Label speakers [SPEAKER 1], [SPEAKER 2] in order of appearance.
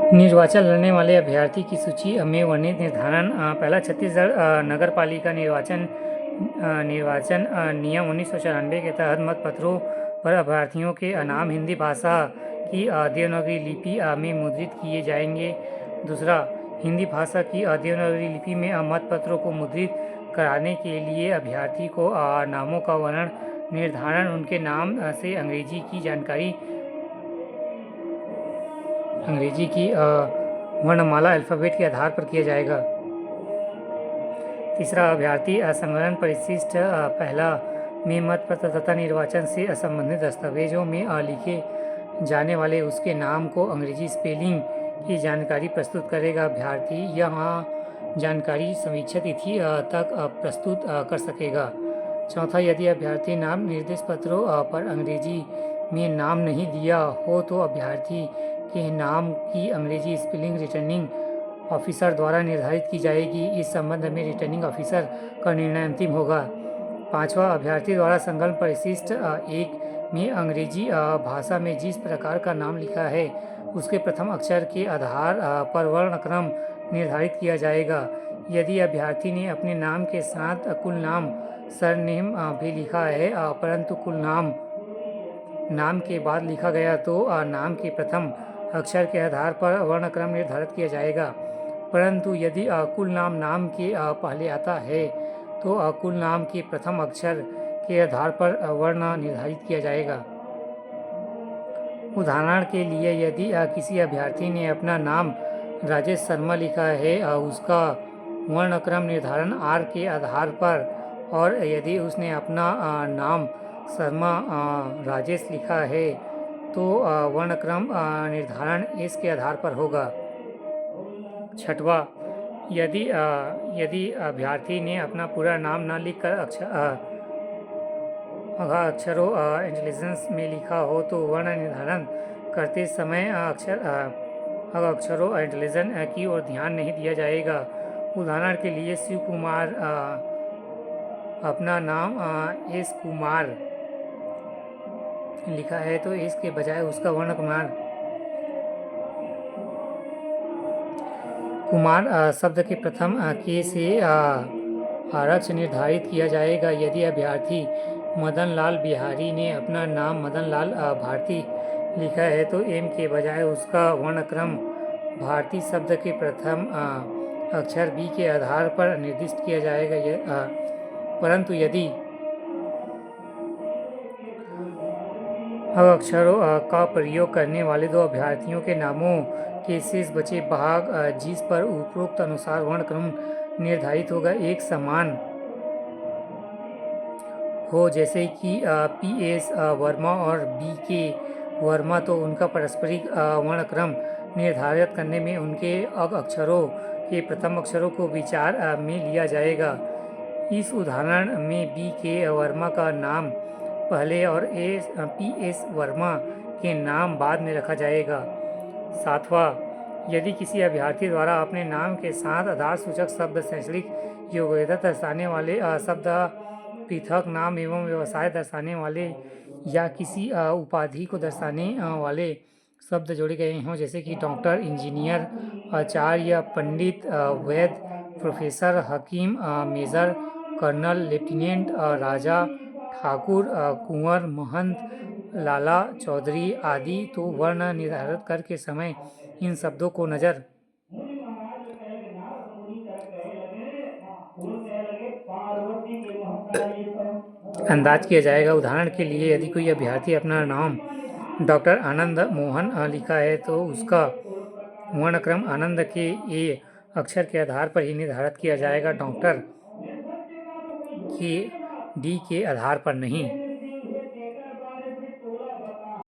[SPEAKER 1] निर्वाचन लड़ने वाले अभ्यर्थी की सूची में वर्णित निर्धारण पहला छत्तीसगढ़ नगर पालिका निर्वाचन नियम 1994 के तहत मतपत्रों पर अभ्यर्थियों के नाम हिंदी भाषा की देवनागरी लिपि में मुद्रित किए जाएंगे। दूसरा, हिंदी भाषा की देवनागरी लिपि में मतपत्रों को मुद्रित कराने के लिए अभ्यर्थी को नामों का वर्ण निर्धारण उनके नाम से अंग्रेजी की वर्णमाला अल्फ़ाबेट के आधार पर किया जाएगा। तीसरा, अभ्यर्थी संगठन परिशिष्ट पहला में मतपत्र तथा निर्वाचन से संबंधित दस्तावेजों में लिखे जाने वाले उसके नाम को अंग्रेजी स्पेलिंग की जानकारी प्रस्तुत करेगा। अभ्यर्थी यह जानकारी समीक्षा तिथि तक प्रस्तुत कर सकेगा। चौथा, यदि अभ्यर्थी नाम निर्देश पत्रों पर अंग्रेजी में नाम नहीं दिया हो तो अभ्यर्थी के नाम की अंग्रेजी स्पेलिंग रिटर्निंग ऑफिसर द्वारा निर्धारित की जाएगी। इस संबंध में रिटर्निंग ऑफिसर का निर्णय अंतिम होगा। पांचवा, अभ्यर्थी द्वारा संकल्प परिशिष्ट 1 में अंग्रेजी भाषा में जिस प्रकार का नाम लिखा है उसके प्रथम अक्षर के आधार पर वर्णक्रम निर्धारित किया जाएगा। यदि अभ्यर्थी ने अपने नाम के साथ कुल नाम सरनेम भी लिखा है परंतु कुल नाम के बाद लिखा गया तो नाम के प्रथम अक्षर के आधार पर वर्णक्रम निर्धारित किया जाएगा। परंतु यदि कुल नाम के पहले आता है तो कुल नाम के प्रथम अक्षर के आधार पर वर्ण निर्धारित किया जाएगा। उदाहरण के लिए, यदि किसी अभ्यर्थी ने अपना नाम राजेश शर्मा लिखा है उसका वर्णक्रम निर्धारण आर के आधार पर, और यदि उसने अपना नाम शर्मा राजेश लिखा है तो वर्णक्रम निर्धारण एस के आधार पर होगा। छठवा, यदि अभ्यर्थी ने अपना पूरा नाम न लिखकर अक्षरों इंटेलिजेंस में लिखा हो तो वर्ण निर्धारण करते समय अक्षरों इंटेलिजेंस की ओर ध्यान नहीं दिया जाएगा। उदाहरण के लिए, शिव कुमार अपना नाम एस कुमार लिखा है तो एस के बजाय उसका वर्ण कुमार शब्द के प्रथम के से आरक्ष निर्धारित किया जाएगा। यदि अभ्यर्थी मदन लाल बिहारी ने अपना नाम मदन लाल भारती लिखा है तो एम के बजाय उसका वर्णक्रम भारती शब्द के प्रथम अक्षर बी के आधार पर निर्दिष्ट किया जाएगा। परंतु यदि अक्षरों का प्रयोग करने वाले दो अभ्यर्थियों के नामों के शेष बचे भाग जिस पर उपरोक्त अनुसार वर्णक्रम निर्धारित होगा एक समान हो, जैसे कि पी एस वर्मा और बी के वर्मा, तो उनका पारस्परिक वर्णक्रम निर्धारित करने में उनके अक्षरों के प्रथम अक्षरों को विचार में लिया जाएगा। इस उदाहरण में बी के वर्मा का नाम पहले और पी एस वर्मा के नाम बाद में रखा जाएगा। सातवां, यदि किसी अभ्यर्थी द्वारा अपने नाम के साथ आधार सूचक शब्द, शैक्षणिक योग्यता दर्शाने वाले शब्द, पृथक नाम एवं व्यवसाय दर्शाने वाले या किसी उपाधि को दर्शाने वाले शब्द जोड़े गए हों, जैसे कि डॉक्टर, इंजीनियर, आचार्य, पंडित, वैद्य, प्रोफेसर, हकीम, मेजर, कर्नल, लेफ्टिनेंट, राजा, ठाकुर, कुंवर, महंत, लाला, चौधरी आदि, तो वर्ण निर्धारित करके समय इन शब्दों को नजर अंदाज किया जाएगा। उदाहरण के लिए, यदि कोई अभ्यर्थी अपना नाम डॉक्टर आनंद मोहन लिखा है तो उसका वर्णक्रम आनंद के ए अक्षर के आधार पर ही निर्धारित किया जाएगा, डॉक्टर के डी के आधार पर नहीं।